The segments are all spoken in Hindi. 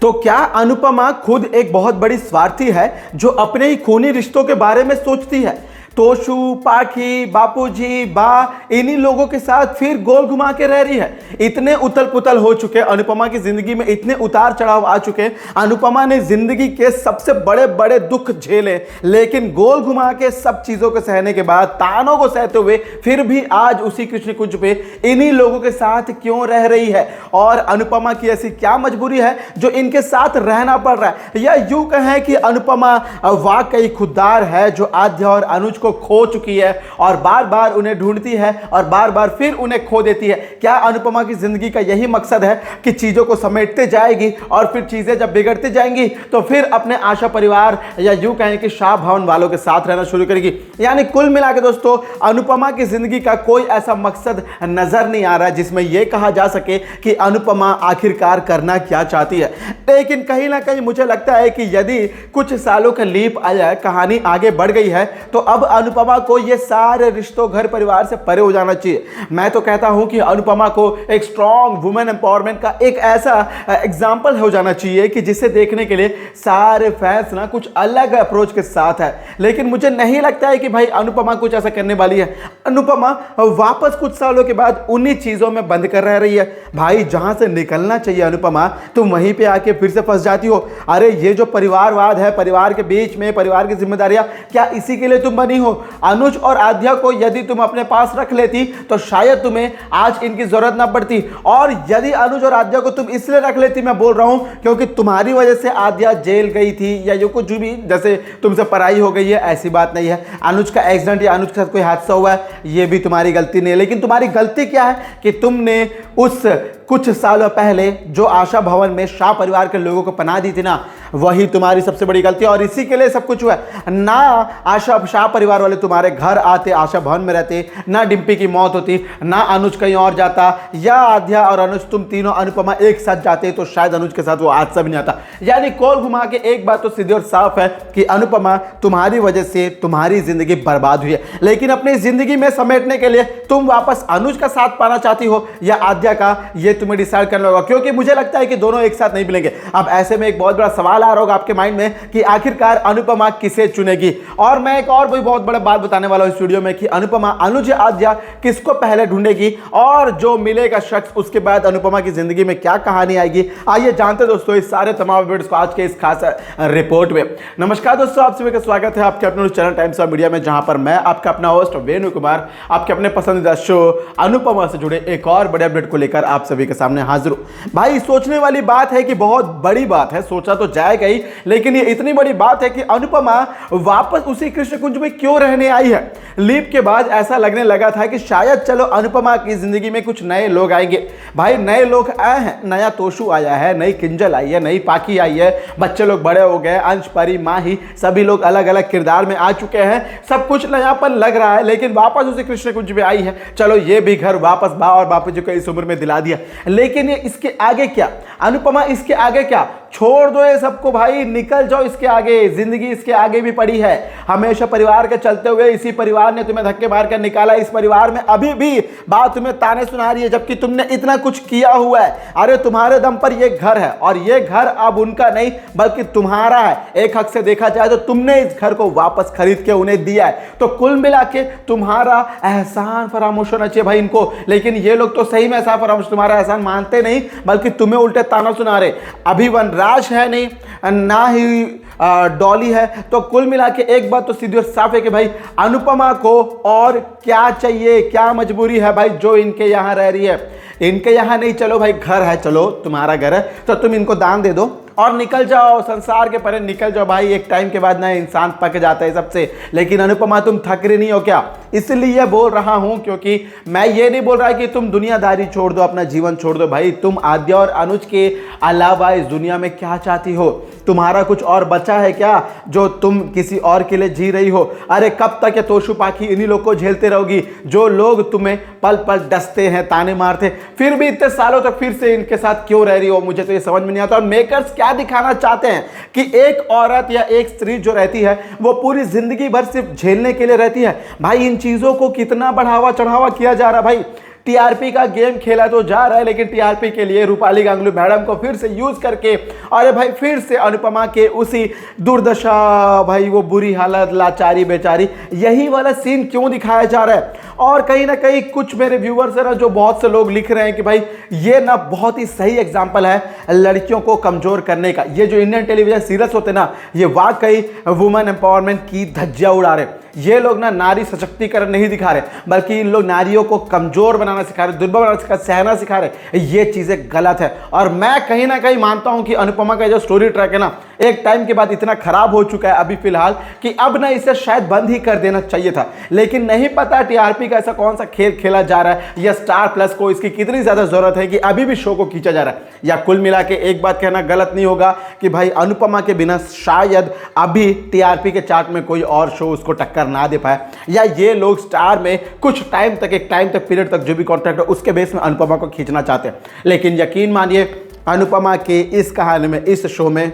तो क्या अनुपमा खुद एक बहुत बड़ी स्वार्थी है जो अपने ही खूनी रिश्तों के बारे में सोचती है? तोशु, पाखी, बापूजी, बा इन्हीं लोगों के साथ फिर गोल घुमा के रह रही है। इतने उथल पुथल हो चुके, अनुपमा की जिंदगी में इतने उतार चढ़ाव आ चुके। अनुपमा ने जिंदगी के सबसे बड़े बड़े दुख झेले, लेकिन गोल घुमा के सब चीजों को सहने के बाद, तानों को सहते हुए फिर भी आज उसी कृष्ण कुंज पे इन्हीं लोगों के साथ क्यों रह रही है? और अनुपमा की ऐसी क्या मजबूरी है जो इनके साथ रहना पड़ रहा है? या यूं कहें कि अनुपमा वाकई खुददार है जो आद्या और अनुज को खो चुकी है और बार बार उन्हें ढूंढती है और बार बार फिर उन्हें खो देती है। क्या अनुपमा की जिंदगी का यही मकसद है कि चीजों को समेटते जाएगी और फिर चीजें जब बिगड़ती जाएंगी तो फिर अपने आशा परिवार या यूं कहें कि शाह भवन वालों के साथ रहना शुरू करेगी? यानी कुल मिला के दोस्तों, अनुपमा की जिंदगी का कोई ऐसा मकसद नजर नहीं आ रहा जिसमें यह कहा जा सके कि अनुपमा आखिरकार करना क्या चाहती है। लेकिन कहीं ना कहीं मुझे लगता है कि यदि कुछ सालों का लीप आ जाए, कहानी आगे बढ़ गई है, तो अब अनुपमा को ये सारे रिश्तों, घर परिवार से परे हो जाना चाहिए। मैं तो कहता हूं कि अनुपमा को एक स्ट्रॉन्ग वुमेन एम्पावरमेंट का एक ऐसा एग्जाम्पल हो जाना चाहिए कि जिसे देखने के लिए सारे फैंस ना कुछ अलग अप्रोच के साथ है। लेकिन मुझे नहीं लगता है कि भाई अनुपमा कुछ ऐसा करने वाली है। अनुपमा वापस कुछ सालों के बाद उन्हीं चीजों में बंद कर रह रही है। भाई जहां से निकलना चाहिए अनुपमा, तुम वहीं पे आके फिर से फंस जाती हो। अरे ये जो परिवारवाद है, परिवार के बीच में परिवार की जिम्मेदारियां, क्या इसी के लिए तुम बनी हो? अनुज और आद्या को यदि तुम अपने पास रख लेती तो शायद तुम्हें आज इनकी जरूरत ना पड़ती। और यदि अनुज और आद्या को तुम इसलिए रख लेती, मैं बोल रहा हूं क्योंकि तुम्हारी वजह से आद्या जेल गई थी या जो कुछ भी, जैसे तुमसे पराई हो गई है, ऐसी बात नहीं है। अनुज का एक्सीडेंट या अनुज के साथ कोई हादसा हुआ है, यह भी तुम्हारी गलती नहीं है। लेकिन तुम्हारी गलती क्या है कि तुमने उस कुछ सालों पहले जो आशा भवन में शाह परिवार के लोगों को पनाह दी थी ना, वही तुम्हारी सबसे बड़ी गलती है। और इसी के लिए सब कुछ हुआ है ना। आशा शाह परिवार वाले तुम्हारे घर आते, आशा भवन में रहते, ना डिम्पी की मौत होती, ना अनुज कहीं और जाता, या आद्या और अनुज तुम तीनों अनुपमा एक साथ जाते तो शायद अनुज के साथ वो हादसा भी नहीं आता। यानी कोल घुमा के एक बात तो सीधी और साफ है कि अनुपमा तुम्हारी वजह से तुम्हारी जिंदगी बर्बाद हुई है। लेकिन अपनी जिंदगी में समेटने के लिए तुम वापस अनुज का साथ पाना चाहती हो या आद्या का, यह तुम्हें डिसाइड करना होगा, क्योंकि मुझे लगता है कि दोनों एक साथ नहीं मिलेंगे। अब ऐसे में एक बहुत बड़ा सवाल आ रहा होगा आपके माइंड में कि आखिरकार अनुपमा किसे चुनेगी। और मैं एक और भी बहुत बड़ा बात बताने वाला हूं इस वीडियो में कि अनुपमा अनुज आद्या किसको पहले ढूंढेगी और जो मिलेगा शख्स, उसके बाद अनुपमा की जिंदगी में क्या कहानी आएगी। आइए जानते दोस्तों इस सारे तमाम वीडियोस को आज के इस खास रिपोर्ट में। नमस्कार दोस्तों, आप सभी का स्वागत है आपके अपने चैनल टाइम्स ऑफ मीडिया में, जहां पर मैं आपका अपना होस्ट वेणु कुमार आपके अपने पसंदीदा शो अनुपमा से जुड़े एक और बड़े अपडेट को लेकर आप सभी के सामने हाजिर हूं। भाई सोचने वाली बात है कि बहुत बड़ी बात है, सोचा तो जाएगा ही, लेकिन ये इतनी बड़ी बात है कि अनुपमा वापस उसी कृष्ण कुंज में क्यों रहने आई है। लीप के बाद ऐसा लगने लगा था कि शायद चलो अनुपमा की जिंदगी में कुछ नए लोग आएंगे। भाई नए लोग आए हैं, नया तोशु आया है, नई किंजल आई है, नई पाखी आई है, बच्चे लोग बड़े हो गए, अंश, परी, माही सभी लोग अलग अलग किरदार में आ चुके हैं, सब कुछ नयापन लग रहा है। लेकिन वापस उसी कृष्ण कुंज में आई है, चलो ये भी घर वापस बा और बापू जी को इस उम्र में दिला दिया। लेकिन ये इसके आगे क्या? अनुपमा इसके आगे क्या? छोड़ दो ये सबको भाई, निकल जाओ इसके आगे। जिंदगी इसके आगे भी पड़ी है। हमेशा परिवार के चलते हुए इसी परिवार ने तुम्हें धक्के मार कर निकाला। इस परिवार में अभी भी बात तुम्हें ताने सुना रही है, जबकि तुमने इतना कुछ किया हुआ है। अरे तुम्हारे दम पर ये घर है और ये घर अब उनका नहीं बल्कि तुम्हारा है। एक हक से देखा जाए तो तुमने इस घर को वापस खरीद के उन्हें दिया है। तो कुल मिला के तुम्हारा एहसान फरामोश होना चाहिए भाई इनको। लेकिन ये लोग तो सही में एहसान फरामोश, तुम्हारा एहसान मानते नहीं बल्कि तुम्हें उल्टे ताना सुना रहे। अभी राज है नहीं, ना ही डॉली है। तो कुल मिला के एक बात तो सीधी और साफ है कि भाई अनुपमा को और क्या चाहिए, क्या मजबूरी है भाई जो इनके यहां रह रही है। इनके यहां नहीं, चलो भाई घर है, चलो तुम्हारा घर है तो तुम इनको दान दे दो और निकल जाओ, संसार के परे निकल जाओ भाई। एक टाइम के बाद ना इंसान पक जाता है सबसे। लेकिन अनुपमा तुम थक रही नहीं हो क्या? इसलिए बोल रहा हूं क्योंकि मैं ये नहीं बोल रहा कि तुम दुनियादारी छोड़ दो, अपना जीवन छोड़ दो। भाई तुम आद्या और अनुज के अलावा इस दुनिया में क्या चाहती हो? तुम्हारा कुछ और बचा है क्या जो तुम किसी और के लिए जी रही हो? अरे कब तक ये तोशु पाखी इन्हीं लोग को झेलते रहोगी जो लोग तुम्हें पल पल डसते हैं, ताने मारते, फिर भी इतने सालों तक फिर से इनके साथ क्यों रह रही हो? मुझे तो ये समझ में नहीं आता। और मेकर्स क्या दिखाना चाहते हैं कि एक औरत या एक स्त्री जो रहती है वो पूरी जिंदगी भर सिर्फ झेलने के लिए रहती है। भाई इन चीजों को कितना बढ़ावा चढ़ावा किया जा रहा है भाई। टीआरपी का गेम खेला तो जा रहा है, लेकिन टीआरपी के लिए रूपाली गांगुली मैडम को फिर से यूज करके अरे भाई फिर से अनुपमा के उसी दुर्दशा, भाई वो बुरी हालत, लाचारी बेचारी, यही वाला सीन क्यों दिखाया जा रहा है। और कहीं ना कहीं कुछ मेरे व्यूअर्स है ना, जो बहुत से लोग लिख रहे हैं कि भाई ये ना बहुत ही सही एग्जांपल है लड़कियों को कमजोर करने का। ये जो इंडियन टेलीविजन सीरियल्स होते ना, ये वाकई वुमेन एम्पावरमेंट की धज्जियां उड़ा रहे। ये लोग ना नारी सशक्तिकरण नहीं दिखा रहे, बल्कि इन लोग नारियों को कमजोर बनाना सिखा रहे, दुर्बल बनाना सिखा, सहना सिखा रहे। ये चीजें गलत है। और मैं कहीं ना कहीं मानता हूं कि अनुपमा का जो स्टोरी ट्रैक है ना, एक टाइम के बाद इतना खराब हो चुका है अभी फिलहाल कि अब ना इसे शायद बंद ही कर देना चाहिए था। लेकिन नहीं पता टीआरपी का ऐसा कौन सा खेल खेला जा रहा है, या स्टार प्लस को इसकी कितनी ज्यादा जरूरत है कि अभी भी शो को खींचा जा रहा है। या कुल मिला के एक बात कहना गलत नहीं होगा कि भाई अनुपमा के बिना शायद अभी टीआरपी के चार्ट में कोई और शो उसको टक्कर ना दे पाए, या ये लोग स्टार में कुछ टाइम तक, एक टाइम तक पीरियड तक जो भी कॉन्ट्रैक्ट है उसके बेस में अनुपमा को खींचना चाहते हैं। लेकिन यकीन मानिए अनुपमा के इस कहानी में, इस शो में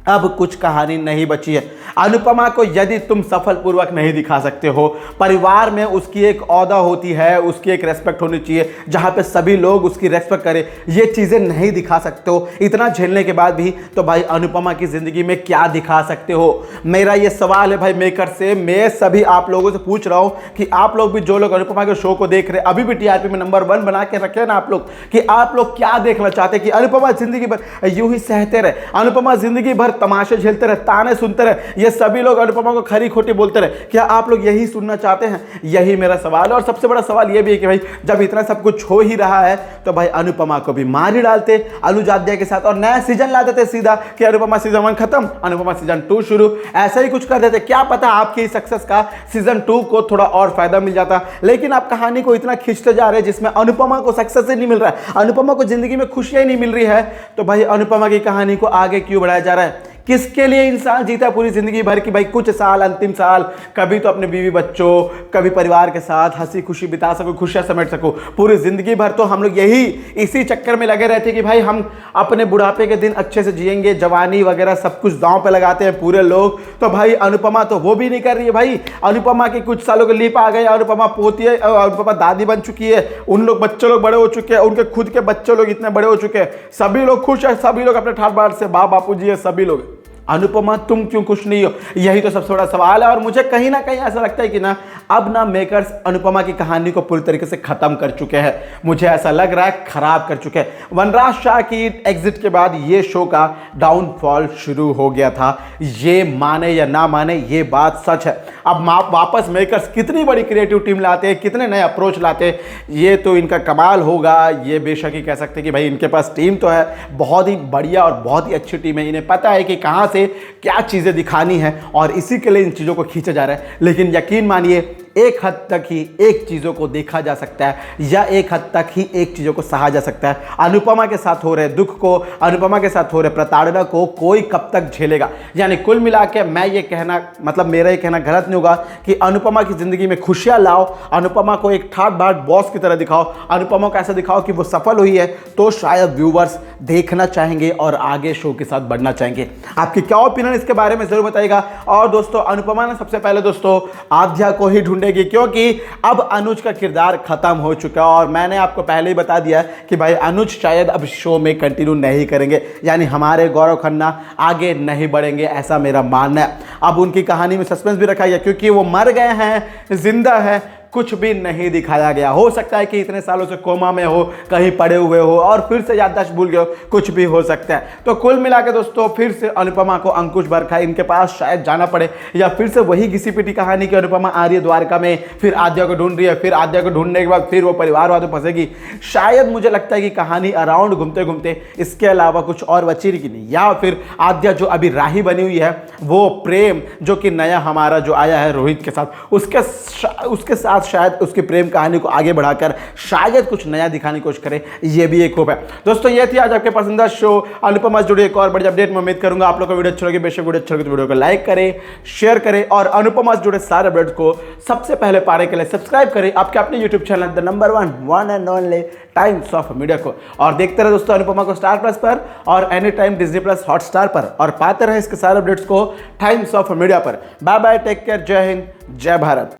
अब कुछ कहानी नहीं बची है। अनुपमा को यदि तुम सफलपूर्वक नहीं दिखा सकते हो, परिवार में उसकी एक औहदा होती है, उसकी एक रेस्पेक्ट होनी चाहिए जहां पे सभी लोग उसकी रेस्पेक्ट करें, ये चीजें नहीं दिखा सकते हो इतना झेलने के बाद भी, तो भाई अनुपमा की जिंदगी में क्या दिखा सकते हो। मेरा ये सवाल है भाई मेकर से, मैं सभी आप लोगों से पूछ रहा हूं कि आप लोग भी, जो लोग अनुपमा के शो को देख रहे हैं, अभी भी टीआरपी में नंबर 1 बना के रखे ना आप लोग, कि आप लोग क्या देखना चाहते हैं कि अनुपमा जिंदगी भर यूं ही सहते रहे, अनुपमा जिंदगी भर तमाशे झेलते रहे, ताने सुनते रहे, ये सभी लोग अनुपमा को खरी खोटी बोलते रहे। क्या आप लोग यही सुनना चाहते हैं? यही मेरा सवाल है। और सबसे बड़ा सवाल यह भी है कि भाई जब इतना सब कुछ हो ही रहा है तो भाई अनुपमा को भी मार ही डालते अनुज आद्या के साथ, और नया सीजन ला देते सीधा कि अनुपमा सीजन 1 खत्म, अनुपमा सीजन 2 शुरू, ऐसा ही कुछ कर देते। क्या पता आपकी सक्सेस का सीजन 2 को थोड़ा और फायदा मिल जाता। लेकिन आप कहानी को इतना खींचते जा रहे हैं जिसमें अनुपमा को सक्सेस ही नहीं मिल रहा है, अनुपमा को जिंदगी में खुशियां ही नहीं मिल रही है, तो भाई अनुपमा की कहानी को आगे क्यों बढ़ाया जा रहा है? किसके लिए इंसान जीता पूरी जिंदगी भर की? भाई कुछ साल, अंतिम साल, कभी तो अपने बीवी बच्चों, कभी परिवार के साथ हंसी खुशी बिता सको, खुशियां समेट सको। पूरी जिंदगी भर तो हम लोग यही इसी चक्कर में लगे रहते कि भाई हम अपने बुढ़ापे के दिन अच्छे से जिएंगे, जवानी वगैरह सब कुछ दांव पे लगाते हैं पूरे लोग। तो भाई अनुपमा तो वो भी नहीं कर रही है। भाई अनुपमा के कुछ सालों के लीप आ गए, अनुपमा पोती है, अनुपमा दादी बन चुकी है, उन लोग बच्चे लोग बड़े हो चुके हैं, उनके खुद के बच्चे लोग इतने बड़े हो चुके हैं, सभी लोग खुश है, सभी लोग अपने ठाट बाट से बापू जी है, सभी लोग। अनुपमा तुम क्यों खुश नहीं हो? यही तो सबसे बड़ा सवाल है। और मुझे कहीं ना कहीं ऐसा लगता है कि ना अब ना मेकर्स अनुपमा की कहानी को पूरी तरीके से खत्म कर चुके हैं। मुझे ऐसा लग रहा है खराब कर चुके हैं। वनराज शाह की एग्जिट के बाद ये शो का डाउनफॉल शुरू हो गया था। ये माने या ना माने, ये बात सच है। अब वापस मेकर्स कितनी बड़ी क्रिएटिव टीम लाते हैं, कितने नए अप्रोच लाते हैं, ये तो इनका कमाल होगा। ये बेशक ही कह सकते हैं कि भाई इनके पास टीम तो है, बहुत ही बढ़िया और बहुत ही अच्छी टीम है, इन्हें पता है कि कहां से क्या चीजें दिखानी है, और इसी के लिए इन चीजों को खींचा जा रहा है। लेकिन यकीन मानिए एक हद तक ही एक चीजों को देखा जा सकता है, या एक हद तक ही एक चीजों को सहा जा सकता है। अनुपमा के साथ हो रहे दुख को, अनुपमा के साथ हो रहे प्रताड़ना को कोई कब तक झेलेगा? यानी कुल मिला के मैं ये कहना, मतलब मेरा ये कहना गलत नहीं होगा कि अनुपमा की जिंदगी में खुशियां लाओ, अनुपमा को एक ठाट बाट बॉस की तरह दिखाओ, अनुपमा को ऐसा दिखाओ कि वो सफल हुई है, तो शायद व्यूवर्स देखना चाहेंगे और आगे शो के साथ बढ़ना चाहेंगे। आपकी क्या ओपिनियन इसके बारे में जरूर बताइएगा। और दोस्तों अनुपमा ने सबसे पहले दोस्तों आद्या को ही ढूंढेगी, क्योंकि अब अनुज का किरदार खत्म हो चुका है। और मैंने आपको पहले ही बता दिया कि भाई अनुज शायद अब शो में कंटिन्यू नहीं करेंगे, यानी हमारे गौरव खन्ना आगे नहीं बढ़ेंगे, ऐसा मेरा मानना है। अब उनकी कहानी में सस्पेंस भी रखा गया, क्योंकि वो मर गए हैं, जिंदा है, कुछ भी नहीं दिखाया गया। हो सकता है कि इतने सालों से कोमा में हो, कहीं पड़े हुए हो और फिर से याददाश्त भूल गए हो, कुछ भी हो सकता है। तो कुल मिला के दोस्तों फिर से अनुपमा को अंकुश बरखा इनके पास शायद जाना पड़े, या फिर से वही घिसी पिटी कहानी की अनुपमा आ रही है द्वारका में, फिर आद्या को ढूंढ रही है, फिर आद्या को ढूंढने के बाद फिर वो परिवारवाद में फंसेगी। शायद मुझे लगता है कि कहानी अराउंड घूमते घूमते इसके अलावा कुछ और बचेगी नहीं, या फिर आद्या जो अभी राही बनी हुई है, वो प्रेम जो कि नया हमारा जो आया है रोहित के साथ, उसके साथ शायद उसकी प्रेम कहानी को आगे बढ़ाकर शायद कुछ नया दिखाने की कोशिश करे, ये भी एक होप है। दोस्तों ये थी आज आपके पसंदीदा शो अनुपमा से जुड़ी एक और बड़ी अपडेट। मैं उम्मीद करूंगा आप लोगों को वीडियो अच्छा लगे। बेशक वीडियो अच्छा लगे तो वीडियो को लाइक करें, शेयर करें, और अनुपमा से जुड़े सारे अपडेट्स को सबसे पहले पाने के लिए सब्सक्राइब करें आपके अपने YouTube channel the number one and only times of media को। और देखते रहे दोस्तों अनुपमा को स्टार प्लस पर और any time Disney plus Hotstar पर, और पाते रहे इसके सारे अपडेट्स को टाइम्स ऑफ मीडिया पर। बाय बाय, टेक केयर, जय हिंद, जय भारत।